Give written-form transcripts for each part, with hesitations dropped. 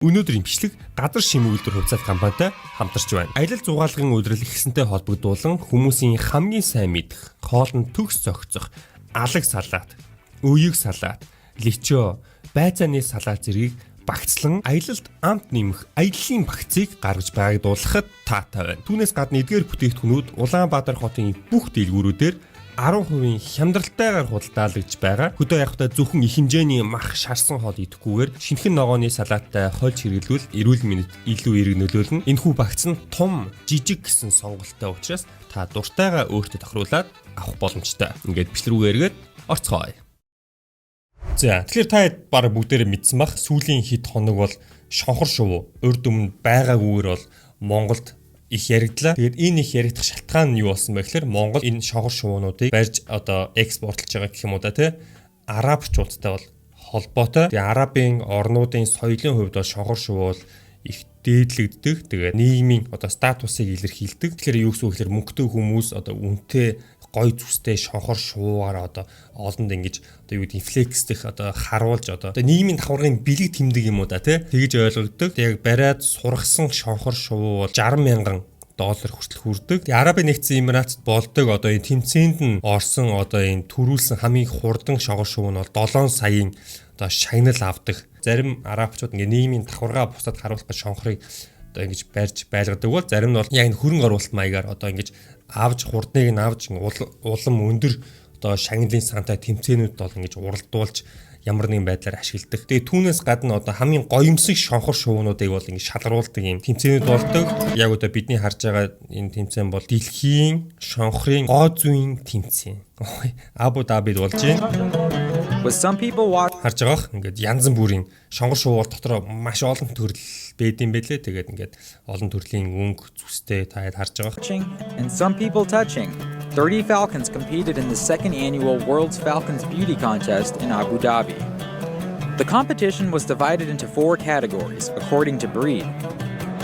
Өнөөдрийн бичлэг газар шимэг үйлдвэр хувьцаат компанитай хамтарч байна. Аялал зугаалгын үйлрэл ихсэнтэй холбогдуулан хүмүүсийн хамгийн сайн мэдэх хоолнд төгс зохицох алаг салаат, өйг салаат, личо, байцааны салаат зэргийг багцлан аялалд амт нэмэх аяллаа багцыг гаргаж байгааг дуулахад таатай байна. Түүнээс гадна эдгээр бүтээгдэхүүнүүд Улаанбаатар хотын бүх дэлгүүрүүдээр 10% хямдралтайгаар худалдаалагдж байгаа. Хөдөө явахдаа зөвхөн их хэмжээний мах шарсан хоол идэхгүйгээр шинэхэн ногооны салааттай хольж хэрэглүүл эрүүл мэндэд илүү эерэг нөлөөлнө. Энэхүү багц нь том, жижиг гэсэн сонголттой учраас та дуртайгаа өөртөө тохируулаад авах боломжтой. Ингээд бичлэг рүү эргээд орцгоё. За, тэгэхээр та бараг бүгдээрээ мэдсэн бах сүүлийн хэд хоног бол шонхор шувуу урд өмнө байгаагүйгээр бол Монголд их яриглаа. Тэгээд энэ их яригдах шалтгаан нь юу болсон бэ гэхээр Монгол энэ шонхор шувуунуудыг барьж одоо экспортлж байгаа гэх юм уу да тий. Арабчуудтай бол холбоотой. Тэгээд арабын орнуудын соёлын хувьд бол шонхор шувуу бол их дээдлэгддэг. Тэгээд нийгмийн одоо статусыг илэрхийлдэг. Тэгэхээр юу гэсэн үг гэхээр мөнгөтэй хүмүүс одоо үнэтэй гой зүстэй шонхор шувуугаар одоо олонд ингэж одоо юу гэдэг флексдэх одоо харуулж одоо нийгмийн давхаргын бэлэг тэмдэг юм уу да тий тэгж ойлгогддог. Яг бариад сургасан шонхор шувуу бол 60,000 доллар хүртэл хүрдэг. Тэгээ Арабын нэгдсэн Эмиратт болдог одоо энэ тэмцээнд нь орсон одоо энэ төрүүлсэн хамгийн хурдан шонхор шувуу нь бол 7 саяын одоо шагнал авдаг. Зарим арабчууд ингээ нийгмийн давхаргаа бусад харуулах гэж шонхорыг одоо ингэж барьж байлгадаг бол зарим нь бол яг энэ хөрөнгө оруулалт маягаар одоо ингэж авж хурдныг нь авж улам өндөр одоо шагналын сантай тэмцээнүүд бол ингэж уралдуулж ямар нэгэн байдлаар ашигладаг. Тэгээ түүнээс гадна одоо хамгийн гоёмсог шонхор шувуунуудыг бол ингэ шалгаруулдаг юм тэмцээнүүд болдог. Яг одоо бидний харж байгаа энэ тэмцээн бол дэлхийн шонхорын гоо зүйн тэмцээн. Абу Дабид болж байна. Some people watch харж байгаах ингээд янз бүрийн шонгор шувуур дотор маш олон төрөл байд юм байлээ. Тэгээд ингээд олон төрлийн өнгө зүстэй таад харж байгаа. And some people touching. 30 falcons competed in the second annual World's Falcons Beauty Contest in Abu Dhabi. The competition was divided into 4 categories according to breed.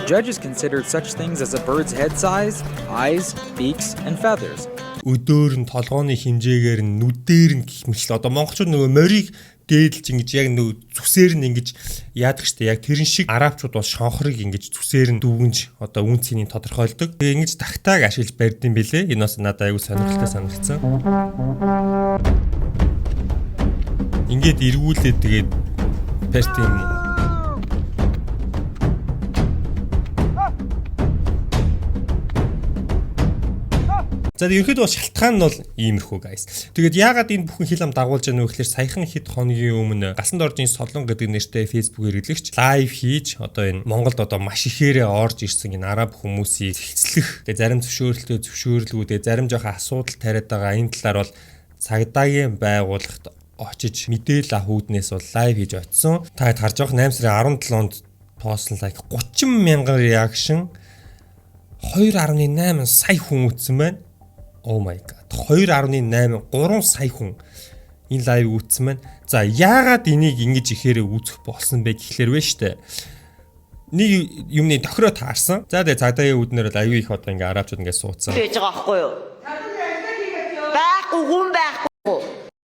Judges considered such things as a bird's head size, eyes, beaks, and feathers. Өдөр нь толгооны хэмжээгээр нь нүдээр нь гэх мэтлээ. Одоо монголчууд нөгөө морийг дээдлж ингэж яг нөгөө зүсээр нь ингэж яадаг штэ. Яг тэрэн шиг арабчууд бол шонхорыг ингэж зүсээр нь дүүгнж одоо үн цэнийг тодорхойлдог. Тэгээ ингэж тагтааг ашиглаж барьдсан бэлээ. Энэ бас надад аягүй сонирхолтой санагдсан. Ингээд эргүүлээд тэгээд перт юм. За ерөөхдөө шалтгаан нь бол иймэрхүү guys. Тэгээд яагаад энэ бүхэн хил ам дагуулж байгаа нөө гэхээр саяхан хэд хоногийн өмнө Галсан доржийн солон гэдэг нэртэй Facebook хэрэглэгч лайв хийж одоо энэ Монголд одоо маш ихээрээ орж ирсэн энэ араб хүмүүсийг зэгцлэх. Тэгээд зарим зөвшөөрлгүүдээ зарим жоохон асуудал тариад байгаа энэ талаар бол цагдаагийн байгууллагт очиж мэдээлэл авах үүднээс бол лайв хийж очсон. Та хэд харж байгаа 8 сарын 17-нд постн лайк 30,000 реакшн 2.8 сая хүн үзсэн байна. Oh my god. 2.8 3 сая хүн энэ лайв үзсэн байна. За яагаад энийг ингэж ихээр үзэх болсон бэ гэхлээр вэ штэ. Нэг юмны тохироо таарсан. За тэгээ цагдаагийн үүднээр л аюу их одоо ингээ арабчууд ингээ суудсан. Тэгж байгаа байхгүй юу? Байхгүй хүн байхгүй.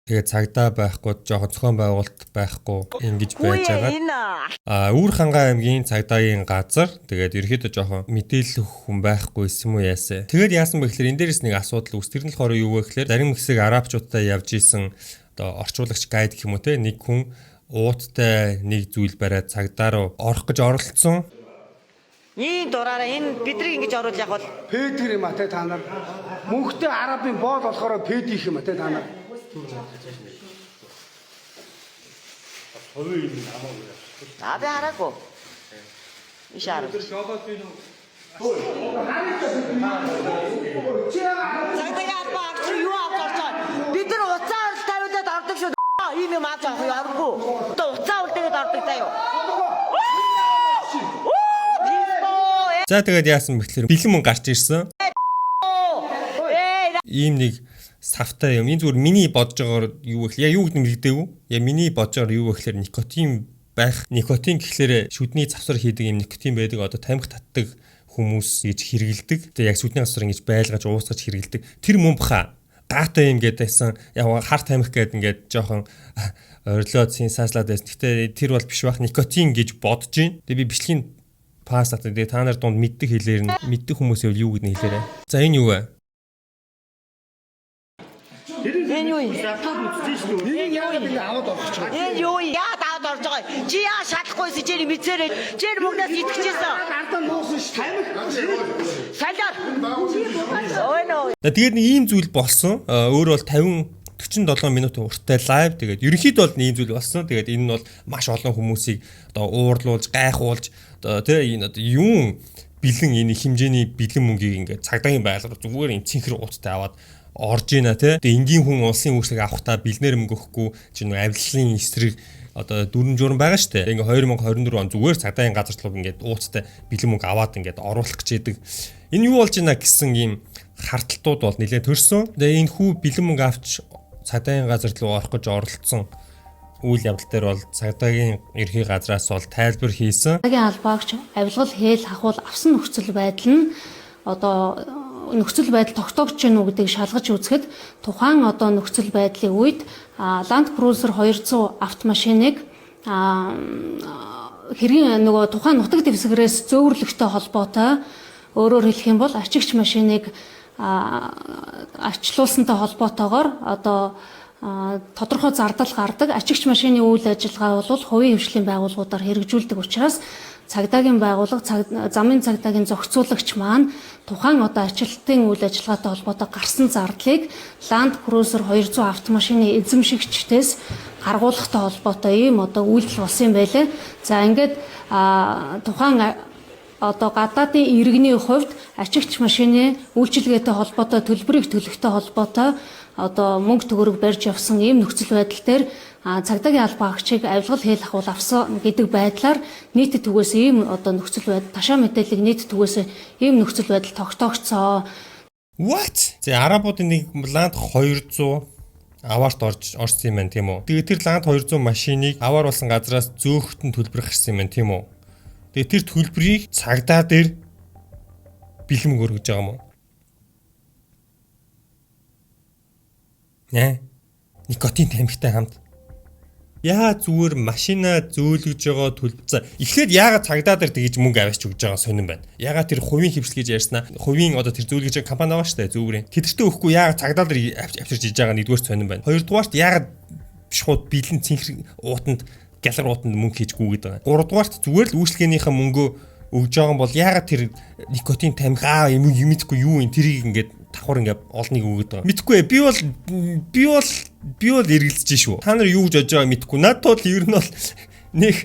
Тэгээ цагдаа байхгүй, жоохон зохион байгуулалт байхгүй ингэж байж байгаа. Үүр хангаа аймгийн цагдаагийн газар тэгээд ерөөхдөө жоохон мэдээлэх хүн байхгүй юм уу яасаа. Тэгээд яасан бэ гэхээр энэ дээрээс нэг асуудал үүс. Тэр нь болохоор юу вэ гэхээр зарим хэсэг арабчуудтай явж исэн одоо орчуулагч гайд гэх юм уу те нэг хүн ууттай нэг зүйл бариад цагдаа руу орох гэж оролцсон. Ийм дураараа энэ бидрийг ингэж оруулах яг бол педгэр юм а те та нар. Мөнхтэй арабын боол болохоор педих юм а те та нар. Абе хараагүй. Ишаар. Цагтаяар баач юу авчихсан. Бид нар уцаар тавиулаад ордог шүү. Ийм юм авч авах яргүй. Одоо уцаа үлдээгээд ордог заяа. За тэгээд яасан бэ гэхээр бэлэн мөн гарч ирсэн. Ийм нэг савтай юм. Энэ зүгээр миний бодож байгаагаар юу вэ? Яг юу гэдэг нь мэддэггүй. Яг миний бодож байгаагаар юу вэ гэхээр никотин байх. Никотин гэхлээр шүдний завсар хийдэг юм никотин байдаг. Одоо тамхи татдаг хүмүүс гэж хэрэгэлдэг. Тэгээ яг шүдний завсар ингэж байлгаж уусгаж хэрэгэлдэг. Тэр мөн баха. Гаатай юм гэдээсэн яг хар тамхи гэдэг ингээд жоохон Орилоод сенсацлаад байсан. Гэхдээ тэр бол биш байх, никотин гэж бодож байна. Тэгээ би бичлэгийн пас татсан. Тэгээ та нар дунд мэддэг хэлээр нь мэддэг хүмүүсээ юу гэдгийг хэлээрэй. За энэ юу вэ? Энэ юу юм? Энийг яагаад ингэ аваад орчих чаа. Энэ юу юм? Яагаад аваад орж байгаа юм? Чи яа шалахгүйс чи мэдсээрээ чи мөнгнөөс итгэжсэн. Ардаа нуусан ш. Салиар. Ой нөө. Тэгээд нэг ийм зүйл болсон. Өөр бол 47 минут урттай лайв. Тэгээд ерөнхийдөө бол ийм зүйл болсон. Тэгээд энэ нь бол маш олон хүмүүсийг одоо уурлуулж, гайхуулж одоо тий энэ одоо юун бэлэн энэ хэмжээний бэлэн мөнгийг ингээд цагдаагийн байгууллага зүгээр энэ цэнхэр ууттай аваад орж ийна тий. Тэгээд энгийн хүн улсын үүсгийг авахтаа бэлнээр мөнгө өгөхгүй чинь авилгалын эсрэг одоо дүрм журм байгаа шүү дээ. Ингээ 2024 он зүгээр цагдаагийн газарлууг ингээд ууттай бэлэн мөнгө аваад ингээд оруулах гэж яадаг. Энэ юу болж ийна гэсэн ийм харталтууд бол нэлээд төрсөн. Тэгээ энэ хүү бэлэн мөнгө авч цагдаагийн газар руу орох гэж оролцсон үйл явдал дээр бол цагдаагийн ерхий газраас бол тайлбар хийсэн. Цагдаагийн албаагч авилгал хээл хахуул авсан нөхцөл байдал нь одоо нөхцөл байдал тогтоогч гэнэ үү гэдгийг шалгаж үзэхэд тухайн одоо нөхцөл байдлын үед Land Cruiser 200 автомашиныг хэргийн нөгөө тухайн нутаг дэвсгэрээс зөөвөрлөгтэй холбоотой өөрөөр хэлэх юм бол ачигч машиныг арчлуулсантай холбоотойгоор одоо тодорхой зардал гардаг ачигч машины үйл ажиллагаа бол хувийн хвшлийн байгууллагуудаар хэрэгжүүлдэг учраас цагдаагийн байгууллага замын цагдаагийн зохицуулагч маань тухайн одоо ачлалтын үйл ажиллагаатай холбоотой гарсан зардлыг Land Cruiser 200 автомашины эзэмшигчдээс гаргуулахтай холбоотой ийм одоо үйлдэл болсон юм байлээ. За ингээд тухайн одоо гадаадын иргэний хувьд ачигч машины үйлчилгээтэй холбоотой төлбөрийг төлөхтэй холбоотой одоо мөнгө төгрөг барьж явсан ийм нөхцөл байдал дээр цагдаагийн албаагчийг авилгал хээл ахуул авсан гэдэг байдлаар нийтэд түгээс ийм одоо нөхцөл байдал ташаа мэдээллийг нийтэд түгээс ийм нөхцөл байдал тогтоогдсон. What? За арабуудын нэг Land 200 аваарт орсон юм байна тийм үү? Тэгээ тэр Land 200 машиныг аваар болсон газраас зөөхтөн төлбөр гарсан юм байна тийм үү? Тэгээ тэр төлбөрийг цагдаа дээр бэлэн мөнгө өргөж байгаа юм уу? Нэ? Никотин тамхитай хамт. Яа зүгээр машина зөөлгөж байгаа төлбөр. Эхлээд яагаад цагдаа дээр тэгж мөнгө аваач өгж байгаа сонирн байна. Яагаад тэр хувийн хвшил гэж ярьснаа. Хувийн одоо тэр зөөлгөж байгаа компани байгаа шүү дээ зүгээрээ. Тэдэртээ өгөхгүй яагаад цагдаа дээр авчирч иж байгаа нэгдүгээр сонирн байна. Хоёрдугаарт яагаад шууд бэлэн цэнхэр уутанд гялар уутанд мөнгө хийж гүгээд байгаа. Гуравдугаарт зүгээр л үйлчлэгээнийхээ мөнгөө өгж байгаа юм бол яагаад тэр никотин тамхи юм мэдхгүй юу энэ тэрийг ингээд давхар ингээд олныг өгöd байгаа. Мэдхгүй би бол эргэлзэж шүү. Та нар юу гэж бодож байгааг мэдхгүй. Надад бол ер нь бол нэг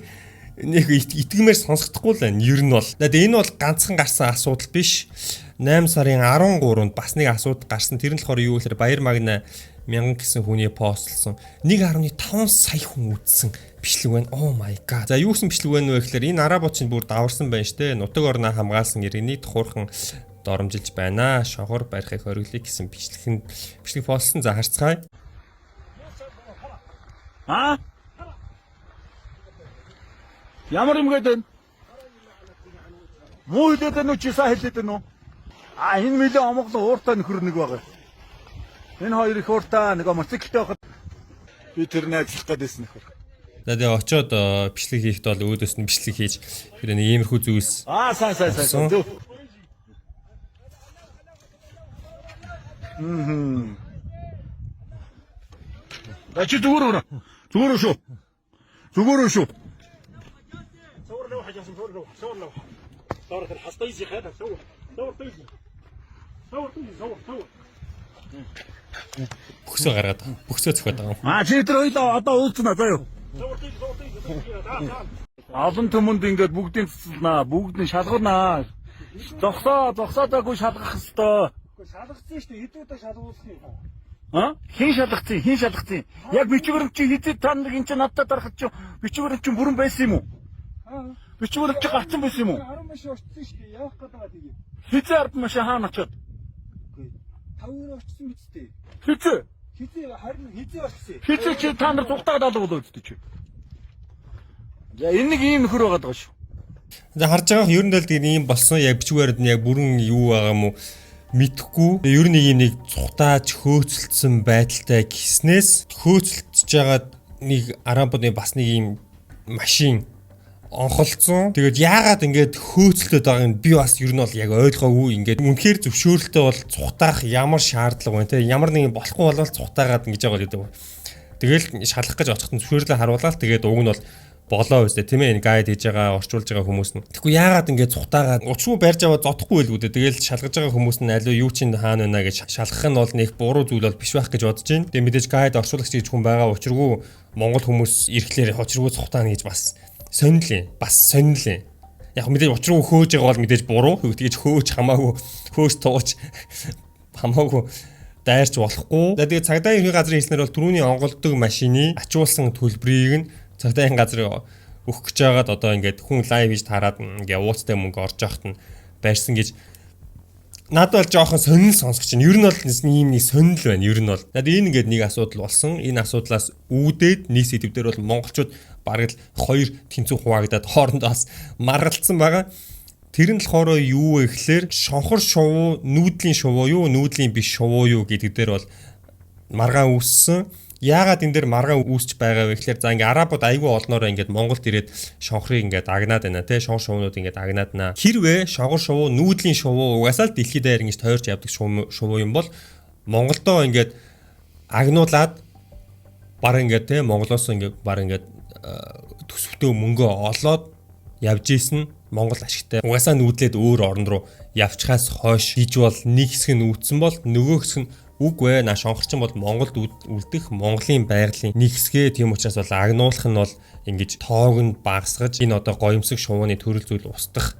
итгэмээр сонсохдохгүй л байна. Ер нь бол. Тэгээд энэ бол ганцхан гарсан асуудал биш. 8 сарын 13-нд бас нэг асуудал гарсан. Тэр нь болохоор юу гэхээр Баяр Магна 1000 гэсэн хүний постлсон 1.5 сая хүн үзсэн бичлэг байна. Oh my god. За юу гэсэн бичлэг байна вэ гэхээр энэ арабууд чинь бүр даварсан байна штэ. Нутаг орноо хамгаалсан иргэний тухурхан доромжилж байна. Шохор барихыг хориглоё гэсэн бичлэг постлсон. За харцгаая. Ямар юм гэдэг? Муу хэлээд байна уу чи сайн хэлээд байна уу? Энэ мөлийн омглон ууртай нөхөр нэг байгаа. Энэ хоёр их ууртай нэг мотоциклтэй байхад би тэрний ажиллах гэдсэн нөхөр. За тэгээ очоод бичлэг хийхэд бол өөдөөс нь бичлэг хийж тэр нэг иймэрхүү зүйлс. Сайн. Ачи зүгээр шүү. Бүхсөө гаргаад бүхсөө цохоод байгаа юм. Чи тэр одоо уулзнаа заа юу. Олон түмэнд ингээд бүгдийн цэцэлнаа, бүгдийн шалгуурнаа. Зогсоодаггүй шалгах хэвээр. Шалгацсан шүү дээ. Хэдүүдээ шалгуулсан юм. Хин шалгацсан. Яг бичвэрч чи хэзээ та нар энэ ч надад дарахад чи бичвэрч чи бүрэн байсан юм уу? Бичвэрч чи гарцсан байсан юм уу? 10 маш очсон шүү дээ. Явах гэдэг байгаа тийм. Хэзээ 10 маш хаана очоод? 5 очсон биз дээ. Хэзээ очсон. Хэзээ чи та нар цугтаад алга болоо үстэ чи. За энэ нэг ийм нөхөр байгаа даа шүү. За харж байгаа ер нь л тийм ийм болсон. Яг бичвэрд нь яг бүрэн юу байгаа юм уу? Мэдхгүй. Ер нь ийм нэг цухтааж хөөцөлдсөн байдалтай гиснээс хөөцөлдөж жагаад нэг арабуудын бас нэг юм машин онхолцсон. Тэгээд яагаад ингээд хөөцөлдөд байгаа юм би бас ер нь бол яг ойлгоогүй. Ингээд үнэхээр зөвшөөрөлтөө бол цухтаах ямар шаардлага байна те. Ямар нэг болохгүй болвол цухтаагаад ингэж байгаа гэдэг. Тэгэл шалах гэж очихт нь зөвшөөрлөө харуулаад тэгээд уг нь бол болоо үстэй тийм ээ энэ гайд хийж байгаа орчуулж байгаа хүмүүс нь. Тэгэхгүй яагаад ингээд цухтаагаад учруу барьж аваад зодохгүй байлгүй дээ. Тэгэл шалгаж байгаа хүмүүс нь аливаа юу чинь хаана байна гэж шалгах нь бол нэг буруу зүйл бол биш байх гэж бодож байна. Тэгээд мэдээж гайд орчуулагч гэж хүн байгаа учиргүй Монгол хүмүүс ирэхлээр учиргүй цухтаана гэж бас сонирхлээ. Яг мэдээж учруу хөөж байгаа бол мэдээж буруу. Тэгж хөөж хамаагүй хөөж тууч хамаагүй дайрч болохгүй. Тэгээд цагдаа ерхий газрын хэлснээр бол түрүүний онголдог машины ачуулсан төлбөрийг нь цагдаагийн газар өгөх гэж байгаад одоо ингээд хүн лайв хийж таарад ингээ ууцтай мөнгө орж явахт нь байрсан гэж надад бол жоохон сонирн сонсгоч чинь. Ер нь бол ийм нэг сонирн л байна. Ер нь бол. Надад энэ ингээд нэг асуудал болсон. Энэ асуудлаас үүдээд нийт сэдвээр бол монголчууд бараг л хоёр тэнцүү хуваагдаад хоорондоо бас маргалцсан байгаа. Тэр нь болохоор юу вэ гэхээр шонхор шувуу, нүүдлийн шувуу юу, нүүдлийн биш шувуу юу гэдэг дээр бол маргаан үүссэн. Яагаад энэ дээр маргаан үүсч байгаа вэ гэхээр за ингээ арабууд айгүй олноороо ингээд Монголд ирээд шонхрыг ингээд агнаад байна те шонхор шувуунууд ингээд агнаад наа. Хэрвээ шонхор шувуу, нүүдлийн шувуу угаасаа л дэлхийд даяар ингэж тойрч явдаг шувуу юм бол Монголдоо ингээд агнуулад баг ингээд те Монголоос ингээд баг ингээд төсөвтөө мөнгө олоод явж ийсэн Монгол ашигтай. Угаасаа нүүдлээд өөр орн руу явчихаас хойш гэж бол нэг хэсэг нь үүдсэн бол нөгөө хэсэг нь үгүй ээ. Наа шонхорчин бол Монголд үлдэх Монголын байгалийн нэг хэсгээ. Тийм учраас бол агнуулах нь бол ингэж тоог нь багасгаж энэ одоо гоёмсог шувууны төрөл зүйл устгах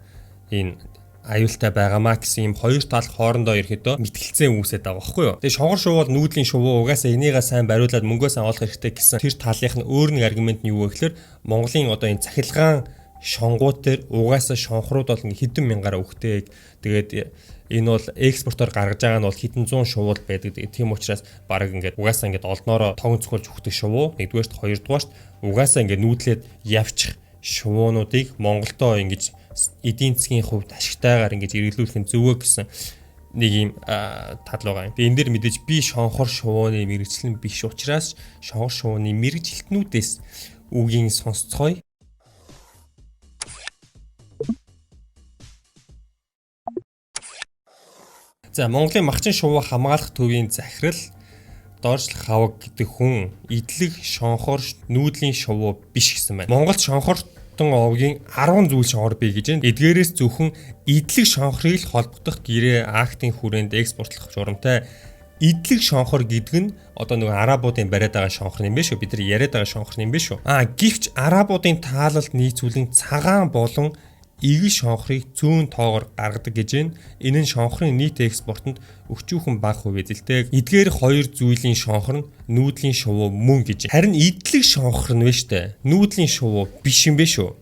энэ аюултай байгаамаа гэсэн юм хоёр тал хоорондоо ерөөдөө мэтгэлцээ үүсээд байгаа байхгүй юу. Тэгээ шонхор шувуу бол нүүдлийн шувуу угаасаа энийгээ сайн бариулаад мөнгөө сайн олох хэрэгтэй гэсэн тэр талынх нь өөр нэг аргумент нь юу вэ гэхээр Монголын одоо энэ цахилгаан шонгууд дээр угаасаа шонхрууд бол хэдэн мянгаараа өгтэй. Тэгээд энэ бол экспортоор гаргаж байгаа нь бол хэдэн зуун шувууд байдаг. Тийм учраас баг ингээд угаасаа ингээд олноороо тогн цохолж өгдөг шувуу. Нэгдүгээрт хоёрдугаарт угаасаа ингээд нүүдлээд явчих шувуунуудыг Монголдоо ингэж эдийн засгийн хувьд ашигтайгаар ингэж эргэлүүлэх нь зөвөө гэсэн нэг юм тал байгаа юм. Энэ дэр мэдээж би шонхор шувууны мэрэгчлэн биш учраас шонхор шувууны мэрэгжилтнүүдээс үгийн сонсцгоё. За Монголын махчин шувуу хамгаалах төвийн захирал Доржл Хаваг гэдэг хүн идэлэг шонхор нүүдлийн шувуу биш гэсэн байна. Монголд шонхортон овгийн 10 зүйл шонхор бий гэж байна. Эдгээрээс зөвхөн идэлэг шонхорыг л холбогдох гэрээ актын хүрээнд экспортлох журамтай. Идэлэг шонхор гэдэг нь одоо нөгөө арабуудын бариад байгаа шонхор юм биш үү? Бид нар яриад байгаа шонхор юм биш үү? Гэвч арабуудын таалалд нийцүүлэн цагаан болон ийг шонхрыг зүүн тоогоор гаргадаг гэж байна. Энэ нь шонхрын нийт экспортод өчүүхэн бага хувь эзэлдэг. Эдгээр хоёр зүйлийн шонхор нь нүүдлийн шувуу мөн гэж. Харин идэлэг шонхор нь вэ штэ. Нүүдлийн шувуу биш юм бэ шүү.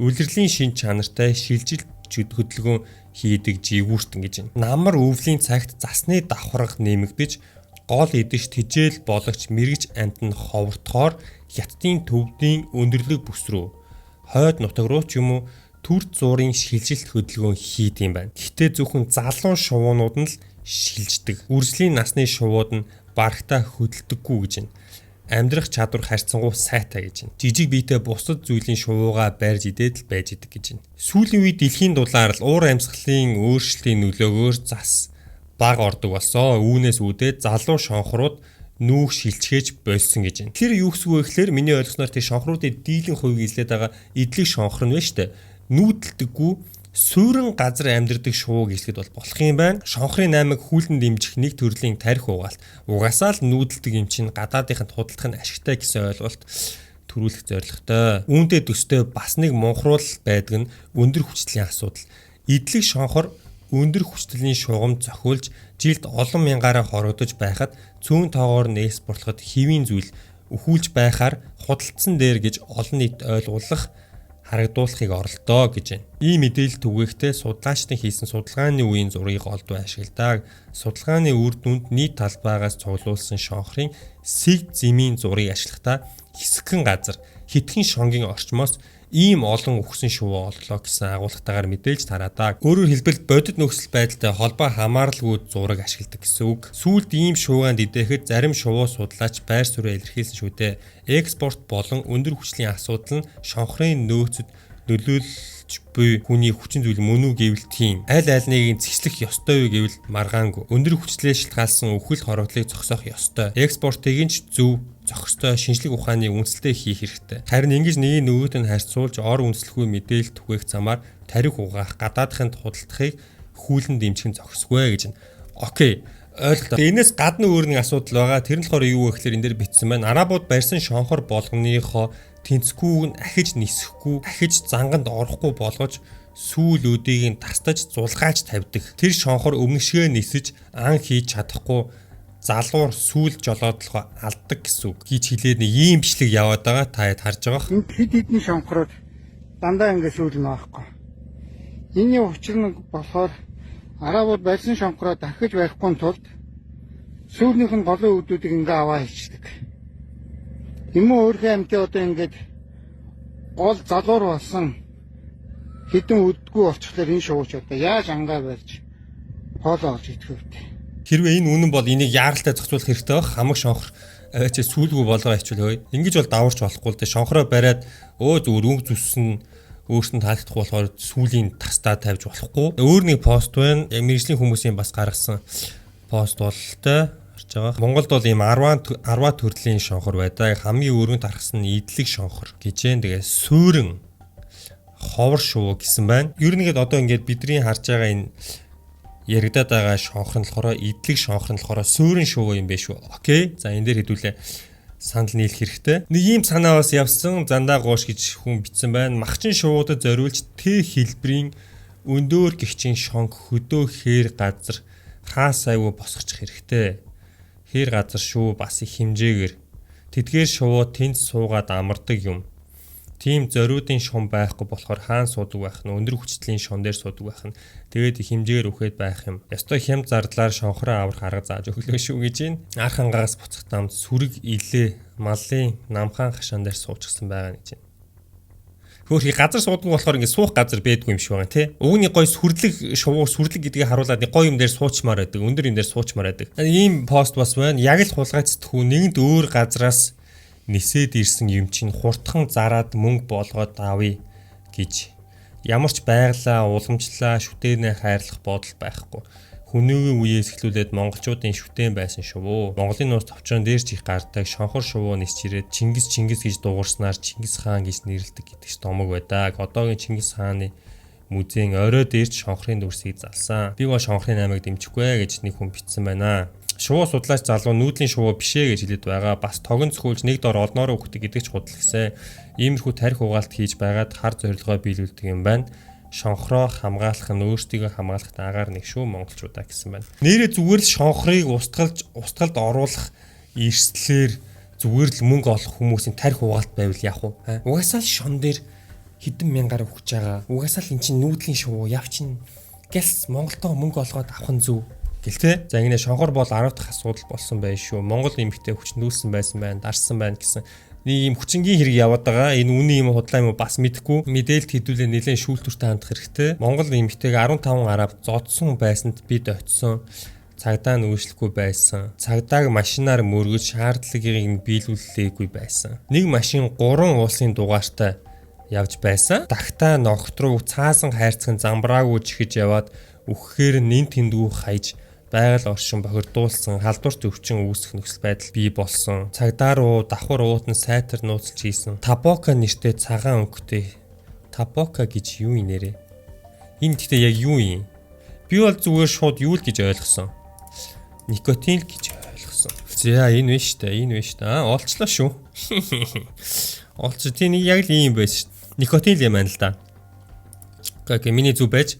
Үлрэлийн шин чанартай шилжилт хөдөлгөөн хийдэг жигүүртэн гэж байна. Намар өвлийн цагт засны давхарга нэмэгдэж гол идэж тижэл бологч мэрэгч амт нь ховортохоор хятадын төвдийн өндөрлөг бүс рүү хойд нутаг руу ч юм уу төр зуурын шилжилт хөдөлгөөн хийд юм байна. Гэхдээ зөвхөн залуу шувуунууд нь л шилждэг. Үржлийн насны шувууд нь барагтаа хөдөлдөггүй гэж байна. Амьдрах чадвар харьцангуй сайтай гэж байна. Жижиг биетэй бусад зүйлийн шувуугаа барьж идээд л байж идэг гэж байна. Сүүлийн үед дэлхийн дулаар л уур амьсгалын өөрчлөлтийн нөлөөгөөр зас бага ордог болсон. Үүнээс үүдээд залуу шонхрууд нүүх шилжихэж болсон гэж байна. Тэр юу гэсэн үг вэ гэхээр миний ойлгосноор тэр шонхруудын дийлэн хувийг эзлээд байгаа идэлэг шонхор нь байна шүү дээ. Нүүдэлдэггүй суурин газар амьдардаг шувууг эсгэд бол болох юм байна. Шонхрын аймаг хүлэн дэмжих нэг төрлийн тарих угаалт. Угаасаа л нүүдэлдэг юм чинь гадаадынханд худалдах нь ашигтай гэсэн ойлголт төрүүлэх зорилготой. Үүнтэй төстэй бас нэг мунхруул байдаг нь өндөр хүчлийн асуудал. Идэлэг шонхор өндөр хүчлийн шугам зохиулж жилд олон мянгаараа хорогдож байхад цөөн тоогоор нь экспортлоход хэвийн зүйл өхүүлж байхаар худалдсан дээр гэж олон нийт ойлгуулах харагдуулахыг оролдоо гэж байна. Ийм мэдээлэл түгээхдээ судлаачдын хийсэн судалгааны үеийн зургийг олдвол ашигладаг. Судалгааны үр дүнд нийт талбайгаас цуглуулсан шонхрын сэг зэмийн зургийг ашиглахдаа хэсэгхэн газар хитгэн шонгийн орчмоос ийм олон үхсэн шувуу оллоо гэсэн агуулгатаагаар мэдээлж тараадаа. Өөрөөр хэлбэл бодит нөхцөл байдалтай холбоо хамааралгүй зураг ашигладаг гэсэн үг. Сүүлд ийм шуугаанд идэхэд зарим шувуу судлаач байр суурь илэрхийлсэн шүү дээ. Экспорт болон өндөр хүчлийн асуудал нь шонхрын нөөцөд нөлөөлж буй хүний хүчин зүйл мөн үү гэвэл тийм. Аль альнийг зэгслэх ёстой юу гэвэл маргаангүй. Өндөр хүчлээ шилтгаалсан үхэл хоригдлыг зогсоох ёстой. Экспортыг нь ч зөв зохистой шинжлэх ухааны үндэслэлтэй хийх хэрэгтэй. Харин ингэж нэг нөгөөд нь харьцуулж ор үндэслэхгүй мэдээлэл түгээх замаар тарих угаах, гадаадхынд худалдахыг хүүлэн дэмжих нь зохисгүй гэж. Окей. Ойлголоо. Энэс гадна өөр нэг асуудал байгаа. Тэр нь болохоор юу вэ гэхээр энэ дээр бичсэн байна. Арабууд барьсан шонхор болгоныхоо тэнцэхгүй нь ахиж нисэхгүй, ахиж занганд орохгүй болгож сүүл өдийг нь тастаж зулгааж тавьдаг. Тэр шонхор өмнөшгөө нисэж ан хийж чадахгүй залуур сүүл жолоодлого алддаг гэсэн үг. Гэж хэлээд нэг ийм бичлэг яваад байгаа. Та харж байгаа. Энд хэд хэдэн шонхорууд дандаа ингэ сүүлнэ байхгүй. Энийн учир нь болохоор арабууд барьсан шонхороо дахиж барихгүй тулд сүүлнийх нь голын үүдүүдийг ингээ аваа хийчихдэг. Юм өөрхөн амтын одоо ингээд гол залуур болсон хэдэн үдгүй болчихлоор энэ шууч одоо яаж ангаа барьж хоолоо олж идэх вэ? Хэрвээ энэ үнэн бол энийг яаралтай зохицуулах хэрэгтэй байх. Хамаг шонхор аваач сүүлгүй болгоо хичвэл хөөе. Ингэж бол даварч болохгүй л дээ. Шонхороо бариад зүгээр өнгө зүссэн өөрсөнд таалагдах болохоор сүүлийн тастаа тавьж болохгүй. Өөр нэг пост байна. Мэргэжлийн хүмүүсийн бас гаргасан пост болтой харж байгаа. Монголд бол ийм 10 төрлийн шонхор байдаг. Хамгийн өргөнд харгасан нь идлэг шонхор гэж байна. Тэгээ суурин ховор шувуу гэсэн байна. Ер нь одоо ингээд бидний харж байгаа энэ яригадаад байгаа шонхор нь болохоор идлэг шонхор нь болохоор суурин шувуу юм биш үү? Окей. За энэ дээр хэдүүлээ санал нийлэх хэрэгтэй. Нэг ийм санаа бас явсан зандаа гоош гэж хүн бичсэн байна. Махчин шувуудад зориулж Т хэлбэрийн өндөөр гихчин шонх хөдөө хээр газар хаас айвуу босгочих хэрэгтэй. Хээр газар шүү бас их хэмжээгээр. Тэдгээр шувуу тэнд суугаад амардаг юм. Тийм зориудын шум байхгүй болохоор хаан суудаг байх нь өндөр хүчлийн шон дээр суудаг байх нь тэгээд их хэмжээгээр үхээд байх юм. Ястой хямд зардлаар шонхороо аврах арга зааж өглөө шүү гэж байна. Арх хангаас буцах дамд сүрэг илээ малын намхан хашаан дээр суучихсан байгаа гэж байна. Хөөхий газар суудаг болохоор ингэ суух газар байдгүй юм шиг байгаа тий. Өвгний гой сүрлэг шувуу сүрлэг гэдгийг харуулад гой юм дээр суучмаар байдаг. Өндөр юм дээр суучмаар байдаг. Ийм пост бас байна. Яг л хулгайцдаггүй нэгд өөр газраас нисээд ирсэн юм чинь хурдхан зараад мөнгө болгоод авъя гэж ямар ч байглаа уламжлаа шүтэнэ хайрлах бодол байхгүй. Хүнүүгийн үеэс эхлүүлээд монголчуудын шүтэн байсан шүү. Монголын нууц товчрон дээр ч их гардаг шонхор шувуу нисч ирээд Чингис гэж дуугарснаар Чингис хаан гэж нэрлэдэг гэдэг ч томог байдаг. Одоогийн Чингис хааны музейн орой дээр ч шонхрын дүрсийг залсан. Би гоо шонхрын аймаг дэмжихгүй гэж нэг хүн бичсэн байна. Шувуу судлаач залуу нүүдлийн шувуу бишээ гэж хэлээд байгаа. Бас тогон цөхүүлж нэг дор олноороо өгдөг гэдэг ч худал гэсэн. Иймэрхүү тарих угаалт хийж байгаад хар зорилгоо биелүүлдэг юм байна. Шонхроо хамгаалах нь өөрсдийгөө хамгаалах дагаар нэг шүү монголчуудаа гэсэн байна. Нэрээ зүгээр л шонхрыг устгалд оруулах эрсдлээр зүгээр л мөнгө олох хүмүүсийн тарих угаалт байвал яах вэ? Угаасаа л шон дээр хэдэн мянгаар өгч байгаа. Угаасаа л эн чинь нүүдлийн шувуу явчин гэлс Монголдоо мөнгө олгоод авах нь зөв. Гэлтэй. За ингэ шонхор бол 10 дахь асуудал болсон байх шүү. Монгол эмэгтэй хүчнүүлсэн байсан байна, дарсан байна гэсэн нэг юм хүчингийн хэрэг яваад байгаа. Энэ үнэн юм худлаа юм бас мэдэхгүй. Мэдээлэлд хэдүүлээ нэлээд шүүлтүртэй хандах хэрэгтэй. Монгол эмэгтэйг 15 арав зодсон байсанд бид очисон. Цагдаа нь үйлчлэхгүй байсан. Цагдааг машинаар мөргөж шаардлагыг нь биелүүлээгүй байсан. Нэг машин 3 улсын дугаартай явж байсан. Дахтаа ногт руу цаасан хайрцаг замбраагүй чихэж яваад үхэхээр нэн тэндгүү хайж байгаль оршин бохирдуулсан халдварт өвчин үүсэх нөхцөл байдал бий болсон. Цагдаа руу давхар уутан сайтар нууцлж хийсэн. Табока нэртэй цагаан өнгөтэй. Табока гэж юу юм нэрэ? Энэ гэхдээ яг юу юм? Би бол зүгээр шууд юу л гэж ойлгосон. Никотин л гэж ойлгосон. За энэ вэ штэ, энэ вэ штэ. Олчлоо шүү. Олч тийм яг л ийм байсан штэ. Никотин л юм байна л да. Окей, миний зүг байж.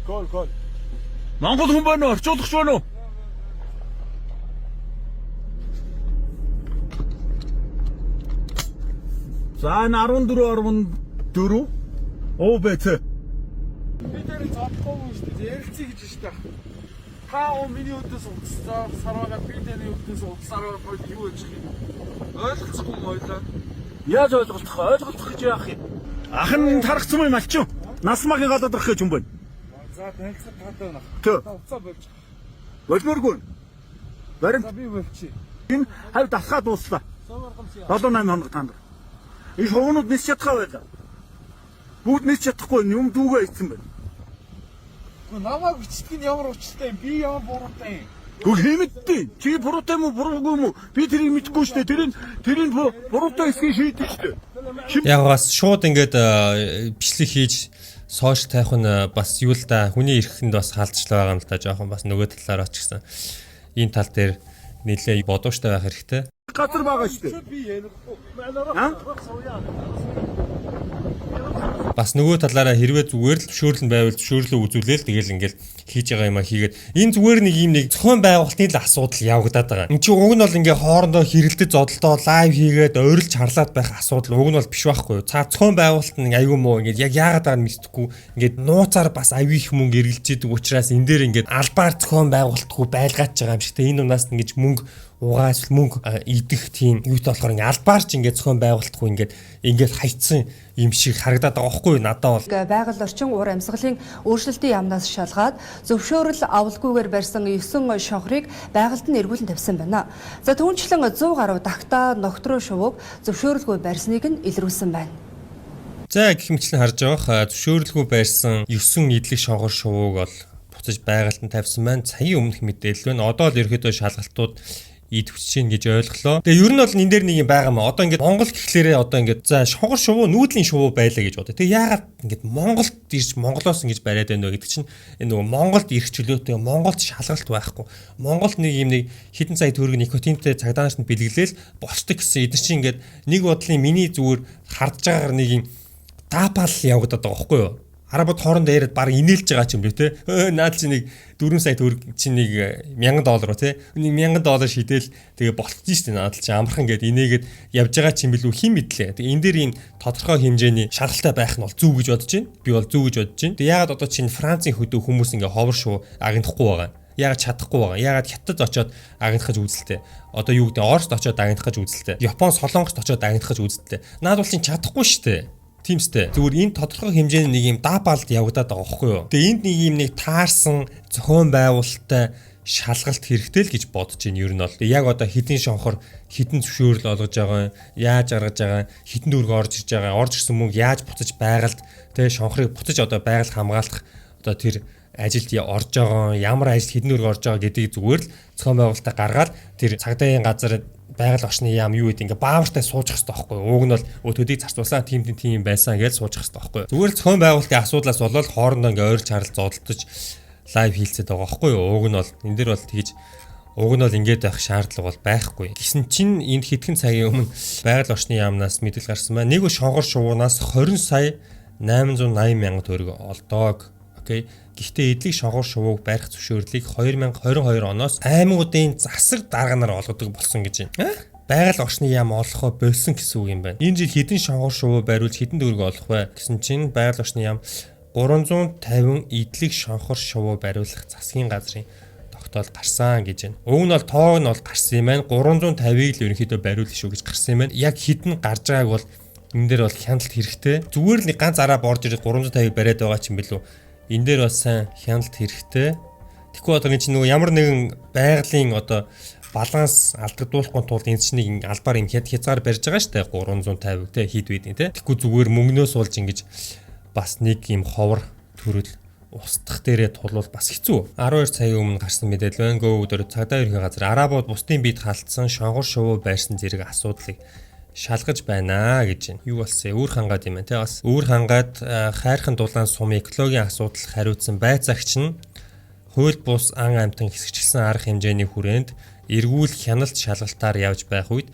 Кол. Монгол хүн байна уу? Орчуулагч байна уу? За 14 ОБЦ. Би тэр зодохгүй шүү дээ. Ярилцъя гэж байна. Та миний өдөөс уцсаар сарвага би таны өдөөс уцсаар юу гэж юм. Ойлгохгүй юм ойлаа. Яаж ойлголцох гэж яах юм? Ах нь тархсан юм алчуу. Насмагийн гадаад орох гэж юм байна. За танилцах таатай байна. Төө. Уцаа болж. Болморгүй. Барин За би болчих. энэ хавь дасгаа дууслаа. 7-8 хоног танд. Энэ шугнууд нис чадхаа байлаа. Бүгд нис чадахгүй юм дүүгээ ийцэн байна. Гэхдээ намайг бичдэг нь ямар учиртай юм? Би ямар буруутай юм? Гүг хэмэдтэй. Чи буруутай юм уу, буруугүй юм уу? Би тэрийг мэдэхгүй шүү дээ. Тэрийг буруутай эсхийг шийдэж шүү дээ. Яг бас шууд ингээд бичлэг хийж сошиал тавих нь бас юу л да хүний эрхэнд бас хаалцлаа байгаа юм л да жоохон бас нөгөө талаараа ч гэсэн энэ тал дээр нэлээ бодууштай байх хэрэгтэй. Газар байгаа шүү дээ. Би ярихгүй. Бас нөгөө талаараа хэрвээ зүгээр л зөвшөөрөл нь байвал зөвшөөрлөө үзүүлээл тэгэл ингээл хийж байгаа юм а хийгээд энэ зүгээр нэг юм нэг зохион байгуулалтын л асуудал явагдаад байгаа. Энд чинь уг нь бол ингээ хоорондоо хэрэлдэж зодолдоо лайв хийгээд ойрлж харлаад байх асуудал уг нь бол биш байхгүй юу. Цаа зохион байгуулалт нь аюу муу ингээд яг яагаад байгааг нь мэдхгүй ингээд нууцаар бас аюу их мөнгө эргэлж идэг учраас энэ дээр ингээд албаар зохион байгуулалтгүй байлгааж байгаа юм шиг те энэ унаас ингэж мөнгө угаас мөнгө идэх тийм юутай болохоор ингээ албаарч ингээ зохион байгуулалтгүй ингээд хайцсан юм шиг харагдаад байгаа байхгүй юу надад бол байгаль орчин уур амьсгалын өөрчлөлтийн яамнаас шалгаад зөвшөөрөл авалгүйгээр барьсан 9 шонхрыг байгальд нь эргүүлэн тавьсан байна. За түүнчлэн 100 гаруй дагтаа ногтроо шувууг зөвшөөрөлгүй барьсныг нь илрүүлсэн байна. За гэх мэтлэн харж байгаа зөвшөөрлгүй байрсан 9 идэлэг шонгор шувууг бол буцаж байгальд нь тавьсан байна. Саяын өмнөх мэдээлэл байна. Одоо л ерөөдөө шалгалтууд идвч чинь гэж ойлголоо. Тэгээ ер нь бол энэ дээр нэг юм байгаа маа. Одоо ингээд Монгол гэхлээрээ одоо ингээд за шонгор шувуу нүүдлийн шувуу байлаа гэж бодоо. Тэгээ яагаад ингээд Монголд ирж Монголоос ингэж бариад байна вэ гэдэг чинь энэ нөгөө Монголд ирэх чөлөөтэй Монголд шалгалт байхгүй. Монголд нэг юм нэг хэдэн сая төгрөг никотинтэй цагдаач нь бэлгэлээл болцдог гэсэн эдгээр чинь ингээд нэг бодлын миний зүгээр хардж байгаагаар нэг юм даапал явагдаад байгаа байхгүй юу? Арабууд хоорондоо яриад баг инээлж байгаа ч юм лээ те. Наад чи нэг 4 сая төгрөг чи нэг $1000 те. $1000 шидэл тэгээ болчихсон шүү дээ. Наад чи амархан гээд инээгээд явж байгаа ч юм билүү хэн мэдлээ. Тэгээ энэ дээр ийм тодорхой хэмжээний шалгалтай байх нь бол зөв гэж бодож байна. Би бол зөв гэж бодож байна. Тэгээ яагаад одоо чинь Францын хөдөө хүмүүс ингээ ховор шуу агнахгүй байгаа. Яагаад чадахгүй байгаа. Яагаад Хятад очоод агнахаж үзэлтэй. Одоо юу гэдэг Оросд очоод агнахаж үзэлтэй. Япон Солонгост очоод агнахаж үзэлтэй. Наад бол чинь чадахгүй шүү дээ. Тиймстэй. Зүгээр энэ тодорхой хэмжээний нэг юм даапалд явагдаад байгаа байхгүй юу. Тэгээ энд нэг юм нэг таарсан зохион байгуулалттай шалгалт хэрэгтэй л гэж бодож байна ер нь бол. Яг одоо хэдэн шонхор хэдэн зөвшөөрөл олгож байгаа, яаж гаргаж байгаа, хэдэн төгрөг орж ирж байгаа, орж ирсэн мөнгө яаж буцаж байгальд тэгээ шонхорыг буцаж одоо байгаль хамгаалах одоо тэр ажилд орж байгаа, ямар ажил хэдэн төгрөг орж байгаа гэдгийг зүгээр л зохион байгуулалтаа гаргаад тэр цагдаагийн газар байгаль орчны яам юу гэдэг ингээ баавартай суучих хэрэгтэй байхгүй юу? Уг нь бол төдийг зарцуулсан тийм байсан гэж суучих хэрэгтэй байхгүй юу? Зүгээр л зохион байгуулалтын асуудлаас болоод хоорондоо ингээ ойрч харал зодтолдож лайв хийлцээд байгаа байхгүй юу? Уг нь бол энэ дээр бол тэгж уг нь бол ингээд байх шаардлага бол байхгүй. Гэсэн чинь энд хэдхэн цагийн өмнө байгаль орчны яамнаас мэдээлэл гарсан байна. Нэг шонгор шувуунаас 20 сая 880 мянга төгрөг олдог. Окей. Гэхдээ эдлэг шонгор шувууг барих зөвшөөрлийг 2022 оноос аймагуудын засаг дарганаар олгодог болсон гэж байна. Байгаль орчны яам олохоо болсон гэсэн үг юм байна. Энэ жил хэдэн шонгор шувуу бариулж хэдэн төгрөг олох вэ гэсэн чинь байгаль орчны яам 350 эдлэг шонхор шувуу бариулах засгийн газрын тогтоол гарсан гэж байна. Уг нь бол тоог нь бол гарсан юм байна. 350-ыг л ерөнхийдөө бариулах шүү гэж гарсан юм байна. Яг хэдэн гарч байгааг бол энэ дээр бол хяналт хэрэгтэй. Зүгээр л нэг ганц араа борж ирээд 350-ыг бариад байгаа ч юм билүү. Энэ дээр бас сайн хяналт хэрэгтэй. Тэгэхгүй одоо энэ чинь нөгөө ямар нэгэн байгалийн одоо баланс алдагдуулахгүй тулд энэ чинь нэг албаар юм хязгаар барьж байгаа шүү дээ 350 те хэд үйдیں۔ Те тэгэхгүй зүгээр мөнгнөөс уулж ингэж бас нэг юм ховор төрөл устдах дээрээ тулвал бас хэцүү. 12 цагийн өмнө гарсан мэдээлэл байна. Гөө өдөр цагдаа ерхий газар арабууд бусдын биед халтсан шонгор шувуу байрсан зэрэг асуудлыг шалгаж байна гэж байна. Юу болсон? Үүр хангаад юм байна те бас. Үүр хангаад хайрхан дулаан сум экологийн асуудал хариуцсан байцаагч нь хууль бус ан амьтан хэсэгчлсэн арга хэмжээний хүрээнд эргүүл хяналт шалгалтаар явж байх үед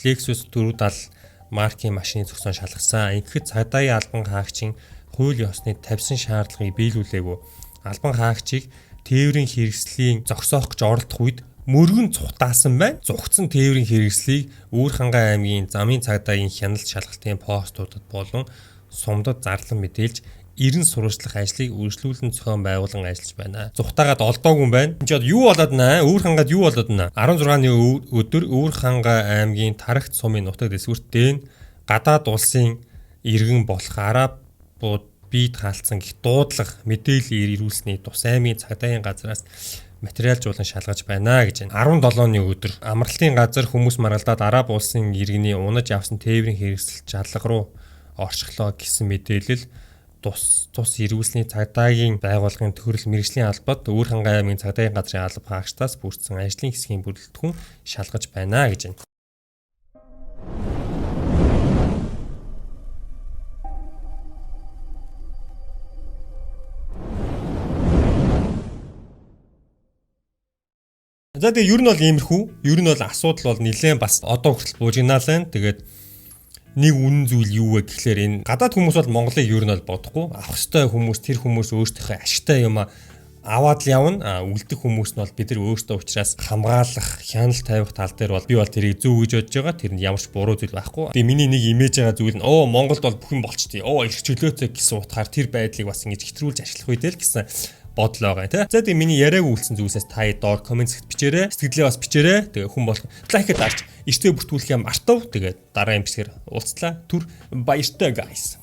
Lexus 470 маркийн машины зөксөн шалгасан. Ингэхэд цагдаагийн албан хаагчийн хуулийн ёсны тавьсан шаардлагыг биелүүлээгүй. Албан хаагчийг тээврийн хэрэгслийн зогсоох гэж оролдох үед мөргөн цухтаасан байна. Зугцсан тээврийн хэрэгслийг Үүр хангай аймгийн замын цагдаагийн хяналт шалгалтын постуудад болон сумдад зарлан мэдээлж эрен сурвалжлах ажлыг үргэлжлүүлэн зохион байгуулан ажиллаж байна. Зүхтаагаад олдоогүй юм байна. Энд чад юу болоод наа? Өвөр хангаад юу болоод наа? 16-ны өдөр Өвөр ханга аймгийн Тарагт сумын нутаг дэсвэртэн гадаад улсын иргэн болох арабууд бие таалцсан гих дуудлага мэдээлэл ирүүлсний тус аймгийн цагдаагийн газраас материалжуулан шалгаж байна гэж байна. 17-ны өдөр амралтын газар хүмүүс маргалдаад араб улсын иргэний унаж авсан тээврийн хэрэгсэл жаллага руу оршихлоо гэсэн мэдээлэл тус ирүүлсний цагдаагийн байгууллагын төрөл мэргэжлийн албад Өвөр ханга аймгийн цагдаагийн газрын алба хаагчдаас бүрдсэн ажлын хэсгийн бүрэлдэхүүн шалгаж байна гэж байна. За тэгээ ер нь бол иймэрхүү. Ер нь бол асуудал бол нэлээд бас одоо хүртэл буужигнаал байна. Тэгээд нэг үнэн зүйл юу вэ гэхлээр энэ гадаад хүмүүс бол Монголыг ер нь бол бодохгүй. Авах ёстой хүмүүс тэр хүмүүс өөрсдийнхөө ашигтай юм аваад л явна. Үлдэх хүмүүс нь бол бид нар өөрсдөө учраас хамгаалах, хяналт тавих тал дээр бол би бол тэрийг зөв гэж бодож байгаа. Тэрэнд ямар ч буруу зүйл байхгүй. Тэгээ миний нэг имиж байгаа зүйл нь Монголд бол бүх юм болчтой. Эрх чөлөөтэй гэсэн утгаар тэр байдлыг бас ингэж хэтрүүлж ашиглах үедээ л гэсэн бодол байгаа тийм. За тэгээ миний яриаг үйлсэн зүйлсээс та доор комент хэсэгт бичээрэй. Сэтгэлээ бас бичээрэй. Тэгээ хүн бол лайк дарж, эртөө бүртгүүлэх юм артав. Тэгээд дараа юм бичгээр уулзлаа. Түр баяртай guys.